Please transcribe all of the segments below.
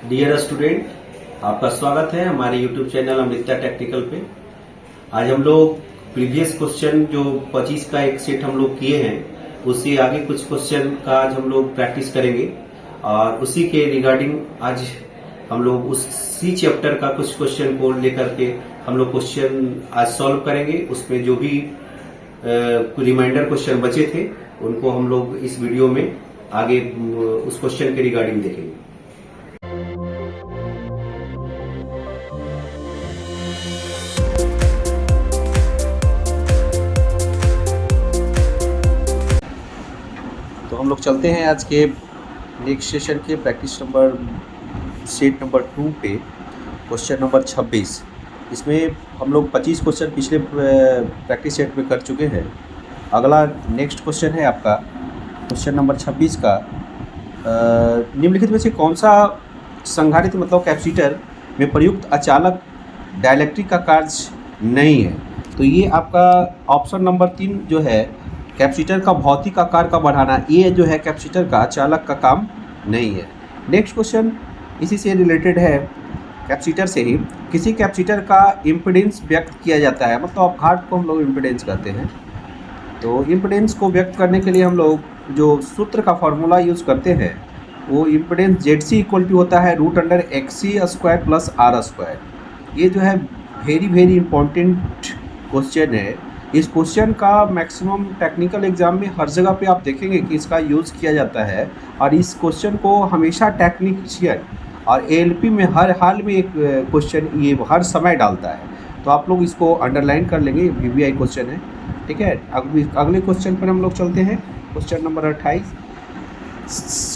Dear student, आपका स्वागत है हमारे यूट्यूब चैनल अमृता टेक्निकल पे। आज हम लोग प्रीवियस क्वेश्चन जो 25 का एक सेट हम लोग किए हैं, उससे आगे कुछ क्वेश्चन का आज हम लोग प्रैक्टिस करेंगे और उसी के रिगार्डिंग आज हम लोग उसी चैप्टर का कुछ क्वेश्चन को लेकर के हम लोग क्वेश्चन आज सॉल्व करेंगे। उसमें जो भी रिमाइंडर क्वेश्चन बचे थे उनको हम लोग इस वीडियो में आगे उस क्वेश्चन के रिगार्डिंग देखेंगे। तो हम लोग चलते हैं आज के नेक्स्ट सेशन के प्रैक्टिस नंबर सेट नंबर 2 पे क्वेश्चन नंबर 26। इसमें हम लोग 25 क्वेश्चन पिछले प्रैक्टिस सेट में कर चुके हैं। अगला नेक्स्ट क्वेश्चन है आपका क्वेश्चन नंबर 26 का। निम्नलिखित में से कौन सा संधारित्र मतलब कैपेसिटर में प्रयुक्त अचालक डाइलेक्ट्रिक का कार्य नहीं है? तो ये आपका ऑप्शन नंबर 3 जो है कैपेसिटर का भौतिक आकार का बढ़ाना, ये जो है कैपेसिटर का चालक का काम नहीं है। नेक्स्ट क्वेश्चन इसी से रिलेटेड है, कैपेसिटर से ही। किसी कैपेसिटर का इम्पीडेंस व्यक्त किया जाता है, मतलब अपघात को हम लोग इम्पीडेंस कहते हैं। तो इम्पीडेंस को व्यक्त करने के लिए हम लोग जो सूत्र का फॉर्मूला यूज़ करते हैं वो इम्पीडेंस ZC इक्वल टू होता है √XC² प्लस R²। ये जो है वेरी इम्पोर्टेंट क्वेश्चन है। इस क्वेश्चन का मैक्सिमम टेक्निकल एग्जाम में हर जगह पे आप देखेंगे कि इसका यूज़ किया जाता है और इस क्वेश्चन को हमेशा टेक्नीशियन और ALP में हर हाल में एक क्वेश्चन ये हर समय डालता है। तो आप लोग इसको अंडरलाइन कर लेंगे, VBI क्वेश्चन है, ठीक है। अगले क्वेश्चन पर हम लोग चलते हैं, क्वेश्चन नंबर 28।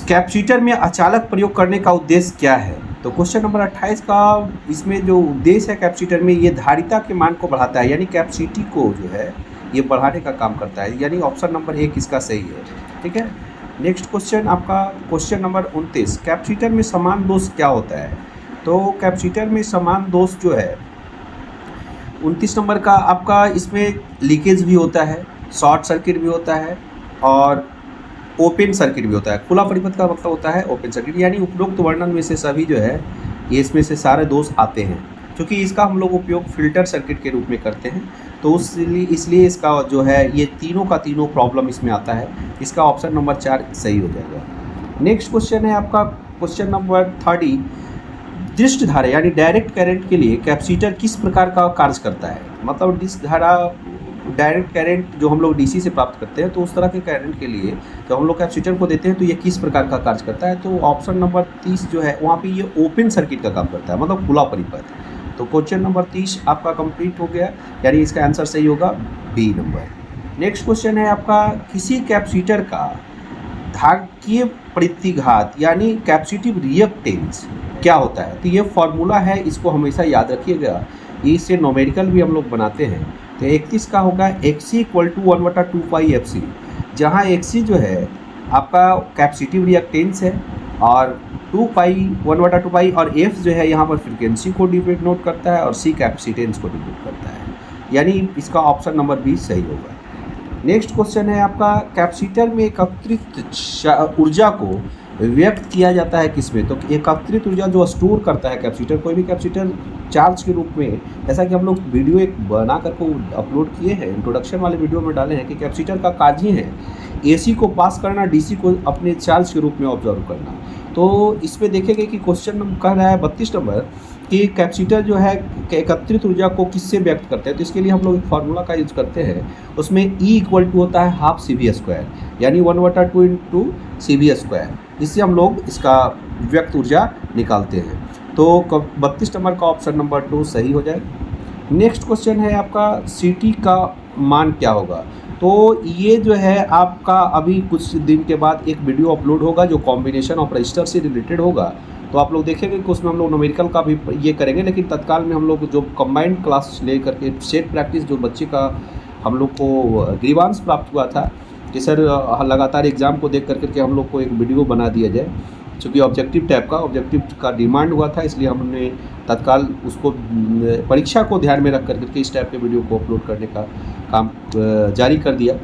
कैपेसिटर में अचालक प्रयोग करने का उद्देश्य क्या है? तो क्वेश्चन नंबर 28 का इसमें जो उद्देश्य है कैपेसिटर में, ये धारिता के मान को बढ़ाता है, यानी कैपेसिटी को जो है ये बढ़ाने का काम करता है, यानी ऑप्शन नंबर 1 इसका सही है, ठीक है। नेक्स्ट क्वेश्चन आपका क्वेश्चन नंबर 29। कैपेसिटर में समान दोष क्या होता है? तो कैपेसिटर में समान दोष जो है 29 नंबर का आपका, इसमें लीकेज भी होता है, शॉर्ट सर्किट भी होता है और ओपन सर्किट भी होता है। खुला परिपथ का मतलब होता है ओपन सर्किट, यानी उपरोक्त वर्णन में से सभी जो है ये इसमें से सारे दोष आते हैं। क्योंकि इसका हम लोग उपयोग फिल्टर सर्किट के रूप में करते हैं, तो इसलिए इसका जो है ये तीनों का तीनों प्रॉब्लम इसमें आता है। इसका ऑप्शन नंबर 4 सही हो जाएगा। नेक्स्ट क्वेश्चन है आपका क्वेश्चन नंबर 30। दृष्ट धारा यानी डायरेक्ट करंट के लिए कैपेसिटर किस प्रकार का कार्य करता है? मतलब दृष्ट धारा डायरेक्ट करंट जो हम लोग DC से प्राप्त करते हैं, तो उस तरह के करंट के लिए जब हम लोग कैपेसिटर को देते हैं तो ये किस प्रकार का कार्य करता है? तो ऑप्शन नंबर 30 जो है वहाँ पे ये ओपन सर्किट का काम करता है, मतलब खुला परिपथ। तो क्वेश्चन नंबर 30 आपका कंप्लीट हो गया, यानी इसका आंसर सही होगा B नंबर। नेक्स्ट क्वेश्चन है आपका, किसी कैपेसिटर का धारकीय प्रतिघात यानी कैपेसिटिव रिएक्टेंस क्या होता है? तो ये फॉर्मूला है, इसको हमेशा याद रखिएगा, इससे न्यूमेरिकल भी हम लोग बनाते हैं। तो 31 का होगा XC इक्वल टू 1/2πfc, जहाँ XC जो है आपका कैपेसिटिव रिएक्टेंस है और 1/2π और F जो है यहाँ पर फ्रीक्वेंसी को डिनोट करता है और C कैपेसिटेंस को डिनोट करता है, यानी इसका ऑप्शन नंबर 20 सही होगा। नेक्स्ट क्वेश्चन है आपका, कैपेसिटर में एकत्रित ऊर्जा को व्यक्त किया जाता है किसमें? तो एकत्रित ऊर्जा जो स्टोर करता है कैपेसिटर, कोई भी कैपेसिटर चार्ज के रूप में, जैसा कि हम लोग वीडियो एक बना कर को अपलोड किए हैं, इंट्रोडक्शन वाले वीडियो में डाले हैं कि कैपेसिटर का कार्य ही है AC को पास करना, DC को अपने चार्ज के रूप में ऑब्जर्व करना। तो इसमें देखेंगे कि क्वेश्चन कह रहा है 32 नंबर कि कैपेसिटर जो है एकत्रित ऊर्जा को किससे व्यक्त करते हैं? तो इसके लिए हम लोग एक फार्मूला का यूज़ करते हैं, उसमें E इक्वल टू होता है ½ CV², यानी 1/2 CV²। इससे हम लोग इसका व्यक्त ऊर्जा निकालते हैं। तो 32 नंबर का ऑप्शन नंबर 2 सही हो जाएगा। नेक्स्ट क्वेश्चन है आपका, CT का मान क्या होगा? तो ये जो है आपका अभी कुछ दिन के बाद एक वीडियो अपलोड होगा जो कॉम्बिनेशन ऑफ रजिस्टर से रिलेटेड होगा, तो आप लोग देखेंगे कि उसमें हम लोग न्यूमेरिकल का भी ये करेंगे, लेकिन तत्काल में हम लोग जो कंबाइंड क्लास ले करके सेट प्रैक्टिस जो बच्चे का हम लोग को ग्रीवांस प्राप्त हुआ था कि सर लगातार एग्ज़ाम को देख करके हम लोग को एक वीडियो बना दिया जाए, चूँकि ऑब्जेक्टिव का डिमांड हुआ था, इसलिए हमने तत्काल उसको परीक्षा को ध्यान में रख करके इस टाइप के वीडियो को अपलोड करने का काम जारी कर दिया।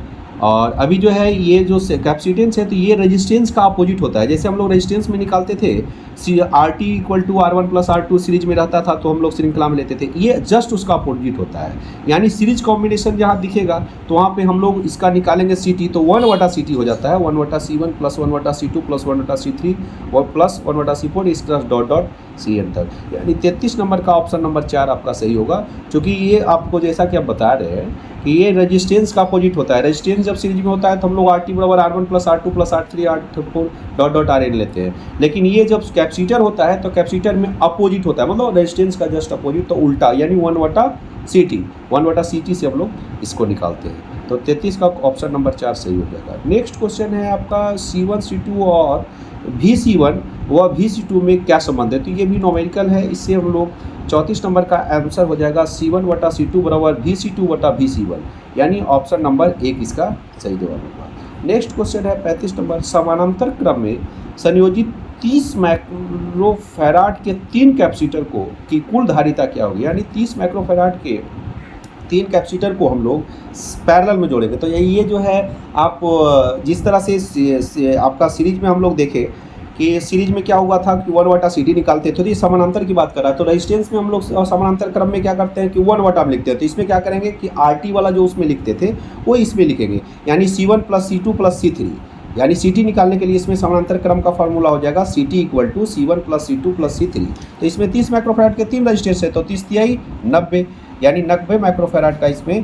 और अभी जो है ये जो कैपेसिटेंस है तो ये रेजिस्टेंस का अपोजिट होता है। जैसे हम लोग रेजिस्टेंस में निकालते थे R T equal to R1 plus R2 series में रहता था तो हम लोग श्रृंखला में लेते थे। ये जस्ट उसका अपोजिट होता है, यानी सीरीज कॉम्बिनेशन जहाँ दिखेगा तो वहाँ पे हम लोग इसका निकालेंगे CT, तो 1/CT हो जाता है, 1/C1 plus 1/C2 plus 1/C3 और प्लस 1/C4 इस तरह डॉट डॉट CN तक। यानी 33 नंबर का ऑप्शन नंबर 4 आपका सही होगा, क्योंकि ये आपको जैसा कि आप बता रहे हैं कि ये रेजिस्टेंस का अपोजिट होता है। रेजिस्टेंस जब सीरीज में होता है तो हम लोग RT बराबर R1 plus R2 plus R3 R4 dot dot RN लेते हैं, लेकिन ये जब कैपेसिटर होता है तो कैपेसिटर में अपोजिट होता है, मतलब रेजिस्टेंस का जस्ट अपोजिट, तो उल्टा, यानी 1/CT से हम लोग इसको निकालते हैं। तो 33 का ऑप्शन नंबर 4 सही हो जाएगा। नेक्स्ट क्वेश्चन है आपका C1 C2 और VC1 व VC2 में क्या संबंध है, तो ये भी नॉमेरिकल है। इससे हम लोग 34 नंबर का आंसर हो जाएगा C1/C2 बराबर VC2/VC1, यानी ऑप्शन नंबर 1 इसका सही जवाब होगा। नेक्स्ट क्वेश्चन है 35 नंबर, समानांतर क्रम में संयोजित 30 माइक्रोफैराड के 3 कैपेसिटर को की कुल धारिता क्या होगी, यानी 30 माइक्रोफैराड के 3 कैपेसिटर को हम लोग पैरेलल में जोड़ेंगे। तो ये जो है आप जिस तरह से आपका सीरीज में हम लोग देखें कि सीरीज में क्या हुआ था कि 1/CD निकालते थे, तो ये समानांतर की बात कर रहा है। तो रेजिस्टेंस में हम लोग समानांतर क्रम में क्या करते हैं कि 1/में लिखते हैं, तो इसमें क्या करेंगे कि RT वाला जो उसमें लिखते थे वो इसमें लिखेंगे, यानी C1 plus C2 plus C3, यानी CT निकालने के लिए इसमें समानांतर क्रम का फॉर्मूला हो जाएगा CT equal to C1 plus C2 plus C3। तो इसमें 30 माइक्रोफैराड के 3 रजिस्टेंस है, तो 30 तिहाई 90, यानी 90 माइक्रोफैराड का इसमें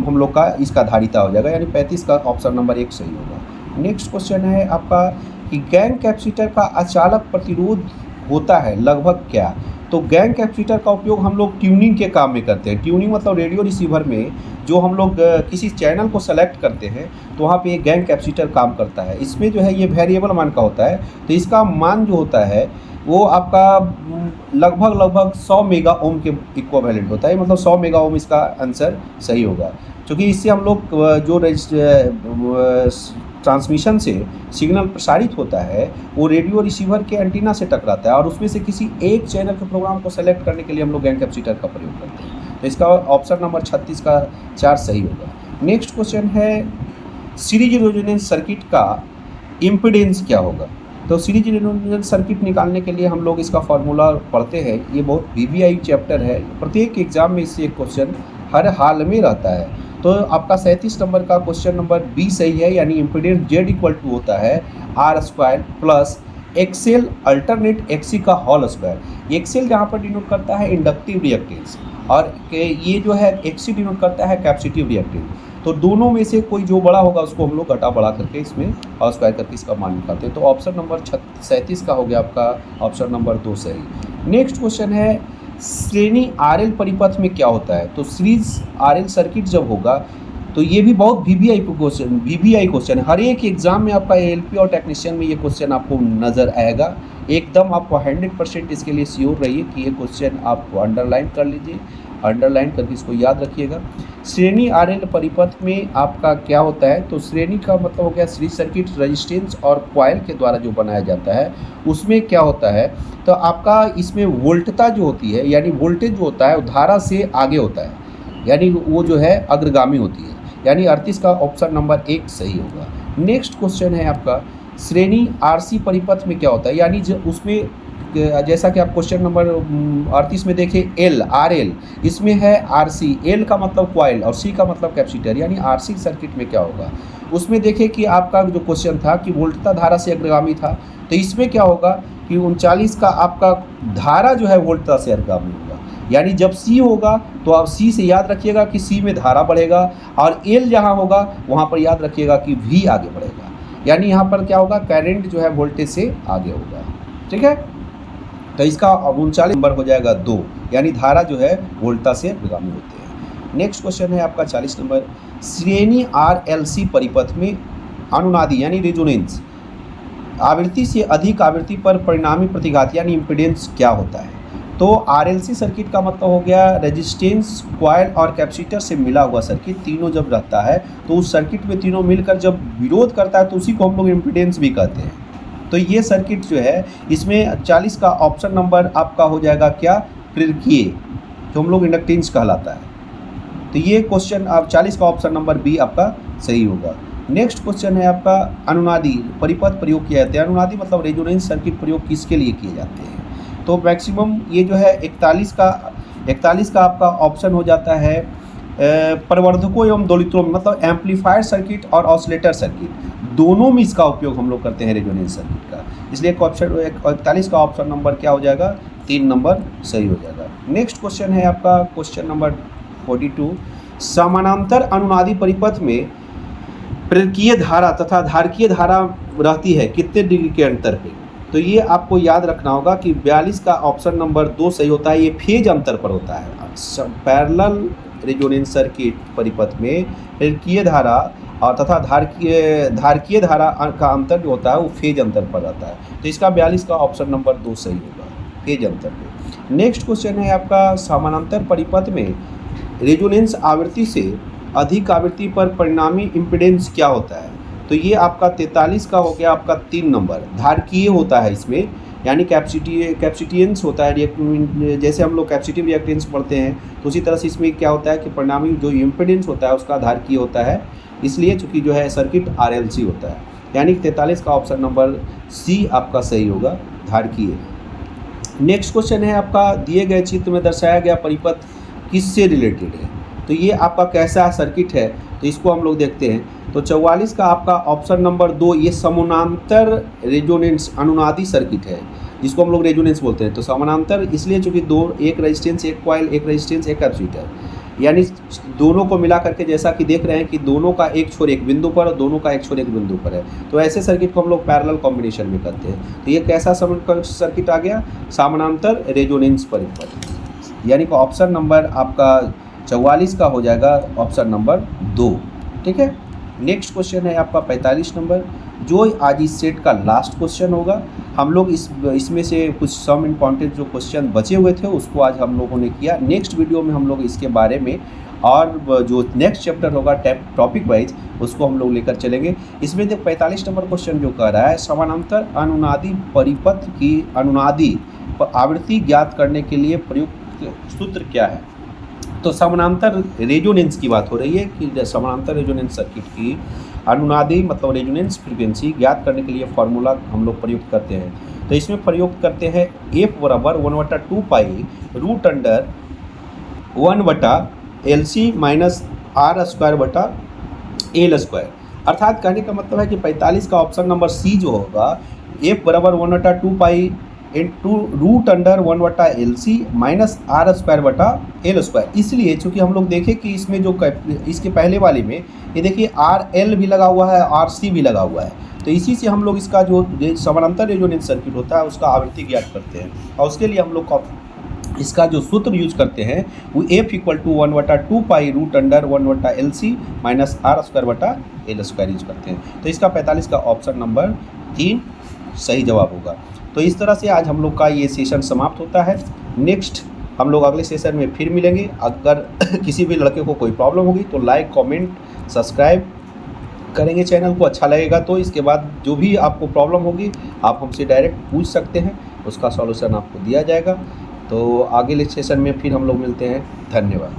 हम लोग का इसका धारिता हो जाएगा, यानी 35 का ऑप्शन नंबर 1 सही होगा। नेक्स्ट क्वेश्चन है आपका कि गैंग कैपेसिटर का अचालक प्रतिरोध होता है लगभग क्या, तो गैंग कैपेसिटर का उपयोग हम लोग ट्यूनिंग के काम में करते हैं। ट्यूनिंग मतलब रेडियो रिसीवर में जो हम लोग किसी चैनल को सेलेक्ट करते हैं तो वहाँ पे ये गैंग कैपेसिटर काम करता है। इसमें जो है ये वेरिएबल मान का होता है, तो इसका मान जो होता है वो आपका लगभग 100 मेगा ओम के इक्विवेलेंट होता है, मतलब 100 मेगा ओम इसका आंसर सही होगा, क्योंकि इससे हम लोग जो ट्रांसमिशन से सिग्नल प्रसारित होता है वो रेडियो रिसीवर के एंटीना से टकराता है और उसमें से किसी एक चैनल के प्रोग्राम को सेलेक्ट करने के लिए हम लोग गैंग कैपेसिटर का प्रयोग करते हैं। तो इसका ऑप्शन नंबर 36 का 4 सही होगा। नेक्स्ट क्वेश्चन है सीरीज रेजोनेंस सर्किट का इम्पीडेंस क्या होगा, तो सीरीज रेजोनेंस सर्किट निकालने के लिए हम लोग इसका फार्मूला पढ़ते हैं। ये बहुत VVI चैप्टर है, प्रत्येक एग्जाम में इससे एक क्वेश्चन हर हाल में रहता है। तो आपका 37 नंबर का क्वेश्चन नंबर B सही है, यानी इम्पीडेंस Z इक्वल टू होता है R² plus XL alternate XC का होल स्क्वायर। XL जहाँ पर डिनोट करता है इंडक्टिव रिएक्टेंस और ये जो है XC डिनोट करता है कैपेसिटिव रिएक्टेंस। तो दोनों में से कोई जो बड़ा होगा उसको हम लोग घटा बढ़ा करके इसमें और स्क्वायर करके इसका मान निकालते हैं। तो ऑप्शन नंबर 37 का हो गया आपका ऑप्शन नंबर 2 सही। नेक्स्ट क्वेश्चन है श्रेणी RL परिपथ में क्या होता है, तो सीरीज RL सर्किट जब होगा तो ये भी बहुत VVI क्वेश्चन है। हर एक एग्जाम में आपका ALP और टेक्नीशियन में ये क्वेश्चन आपको नज़र आएगा। एकदम आप 100% इसके लिए श्योर रहिए कि ये क्वेश्चन आप अंडरलाइन कर लीजिए, अंडरलाइन करके इसको याद रखिएगा। श्रेणी RL परिपथ में आपका क्या होता है, तो श्रेणी का मतलब हो गया सीरीज सर्किट रेजिस्टेंस और कॉइल के द्वारा जो बनाया जाता है उसमें क्या होता है, तो आपका इसमें वोल्टता जो होती है, यानी वोल्टेज जो होता है वो धारा से आगे होता है, यानी वो जो है अग्रगामी होती है, यानी 38 का ऑप्शन नंबर 1 सही होगा। नेक्स्ट क्वेश्चन है आपका श्रेणी RC परिपथ में क्या होता है, यानी उसमें जैसा कि आप क्वेश्चन नंबर 38 में देखें RL, इसमें है RC, L का मतलब कॉइल और C का मतलब कैपेसिटर, यानी RC सर्किट में क्या होगा। उसमें देखें कि आपका जो क्वेश्चन था कि वोल्टता धारा से अग्रगामी था, तो इसमें क्या होगा कि 39 का आपका धारा जो है वोल्टता से अग्रगामी होगा, यानी जब C होगा तो आप C से याद रखिएगा कि C में धारा बढ़ेगा और L जहाँ होगा वहाँ पर याद रखिएगा कि V आगे बढ़ेगा, यानी यहाँ पर क्या होगा करंट जो है वोल्टेज से आगे होगा। ठीक है, तो इसका 39 नंबर हो जाएगा 2, यानी धारा जो है वोल्टा से अग्रगामी होते हैं। नेक्स्ट क्वेश्चन है आपका 40 नंबर श्रेणी RLC परिपथ में अनुनादी यानी रेजोनेंस आवृत्ति से अधिक आवृत्ति पर परिणामी प्रतिघात यानी इम्पीडेंस क्या होता है, तो RLC सर्किट का मतलब हो गया रेजिस्टेंस कॉइल और कैपेसिटर से मिला हुआ सर्किट, तीनों जब रहता है तो उस सर्किट में तीनों मिलकर जब विरोध करता है तो उसी को हम लोग इम्पीडेंस भी कहते हैं। तो ये सर्किट जो है इसमें 40 का ऑप्शन नंबर आपका हो जाएगा क्या, प्रेरकीय, जो हम लोग इंडक्टेंस कहलाता है। तो ये क्वेश्चन आप 40 का ऑप्शन नंबर B आपका सही होगा। नेक्स्ट क्वेश्चन है आपका अनुनादी परिपथ प्रयोग किया जाता है। अनुनादी मतलब रेजोनेंस सर्किट प्रयोग किसके लिए किए जाते हैं? तो मैक्सिमम ये जो है 41 का आपका ऑप्शन हो जाता है प्रवर्धकों एवं दोलित्रों में, मतलब एम्पलीफायर सर्किट और ऑसिलेटर सर्किट दोनों में इसका उपयोग हम लोग करते हैं रेजोनेंस सर्किट का। इसलिए ऑप्शन 41 का ऑप्शन नंबर क्या हो जाएगा? 3 नंबर सही हो जाएगा। नेक्स्ट क्वेश्चन है आपका क्वेश्चन नंबर 42। समानांतर अनुनादी परिपथ में प्रेरकीय धारा तथा धारकीय धारा रहती है कितने डिग्री के अंतर पे? तो ये आपको याद रखना होगा कि 42 का ऑप्शन नंबर 2 सही होता है। ये फेज अंतर पर होता है। पैरेलल रेजोनेंस सर्किट परिपथ में प्रेरकीय धारा और तथा धारकीय धारा का अंतर जो होता है वो फेज अंतर पर रहता है। तो इसका 42 का ऑप्शन नंबर 2 सही होगा, फेज अंतर पे। नेक्स्ट क्वेश्चन है आपका समानांतर परिपथ में रेजोनेंस आवृत्ति से अधिक आवृत्ति पर परिणामी इम्पीडेंस क्या होता है? तो ये आपका 43 का हो गया आपका 3 नंबर। धारकीय होता है इसमें, यानी कैपेसिटेंस होता है। जैसे हम लोग कैपेसिटिव रिएक्टेंस पढ़ते हैं तो उसी तरह से इसमें क्या होता है कि परिणामी जो इम्पीडेंस होता है उसका धारकीय होता है, इसलिए चूँकि जो है सर्किट RLC होता है। यानी 43 का ऑप्शन नंबर C आपका सही होगा, धारकीय। नेक्स्ट क्वेश्चन है आपका दिए गए चित्र में दर्शाया गया परिपथ किससे रिलेटेड है? तो ये आपका कैसा सर्किट है, तो इसको हम लोग देखते हैं। तो 44 का आपका ऑप्शन नंबर 2 ये समानांतर रेजोनेंस अनुनादी सर्किट है, जिसको हम लोग रेजोनेंस बोलते हैं। तो समानांतर इसलिए चूँकि एक रेजिस्टेंस एक कॉइल, एक रेजिस्टेंस एक कैपेसिटर, यानी दोनों को मिला करके जैसा कि देख रहे हैं कि दोनों का एक छोर एक बिंदु पर और दोनों का एक छोर एक बिंदु पर है। तो ऐसे सर्किट को हम लोग पैरेलल कॉम्बिनेशन में करते हैं। तो ये कैसा सर्किट आ गया? समानांतर रेजोनेंस परिपथ, यानी कि ऑप्शन नंबर आपका 44 का हो जाएगा ऑप्शन नंबर 2। ठीक है। नेक्स्ट क्वेश्चन है आपका 45 नंबर, जो आज इस सेट का लास्ट क्वेश्चन होगा। हम लोग इसमें से कुछ सम इम्पॉर्टेंट जो क्वेश्चन बचे हुए थे उसको आज हम लोगों ने किया। नेक्स्ट वीडियो में हम लोग इसके बारे में और जो नेक्स्ट चैप्टर होगा टॉपिक वाइज उसको हम लोग लेकर चलेंगे। इसमें जो 45 नंबर क्वेश्चन जो कह रहा है समानांतर अनुनादी परिपथ की अनुनादी आवृत्ति ज्ञात करने के लिए प्रयुक्त सूत्र क्या है? तो समानांतर रेजोनेंस की बात हो रही है कि समानांतर रेजोनेंस सर्किट की अनुनादी मतलब रेजोनेंस फ्रीक्वेंसी ज्ञात करने के लिए फार्मूला हम लोग प्रयुक्त करते हैं। तो इसमें प्रयुक्त करते हैं F बराबर 1/2 pi root under 1/LC minus R² अर्थात कहने का मतलब है कि 45 का ऑप्शन नंबर C जो होगा F बराबर 1/2 pi into root under 1/LC minus R²/L²। इसलिए चूँकि हम लोग देखें कि इसमें जो इसके पहले वाले में ये देखिए RL भी लगा हुआ है, RC भी लगा हुआ है। तो इसी से हम लोग इसका जो समानांतर रेजोनेंस सर्किट होता है उसका आवृत्ति ज्ञात करते हैं, और उसके लिए हम लोग इसका जो सूत्र यूज करते हैं वो F = 1/2 pi root under 1/LC minus R²/L² use करते हैं। तो इसका 45 का ऑप्शन नंबर 3 सही जवाब होगा। तो इस तरह से आज हम लोग का ये सेशन समाप्त होता है। नेक्स्ट हम लोग अगले सेशन में फिर मिलेंगे। अगर किसी भी लड़के को कोई प्रॉब्लम होगी तो लाइक कमेंट सब्सक्राइब करेंगे चैनल को, अच्छा लगेगा तो। इसके बाद जो भी आपको प्रॉब्लम होगी आप हमसे डायरेक्ट पूछ सकते हैं, उसका सॉल्यूशन आपको दिया जाएगा। तो अगले सेशन में फिर हम लोग मिलते हैं। धन्यवाद।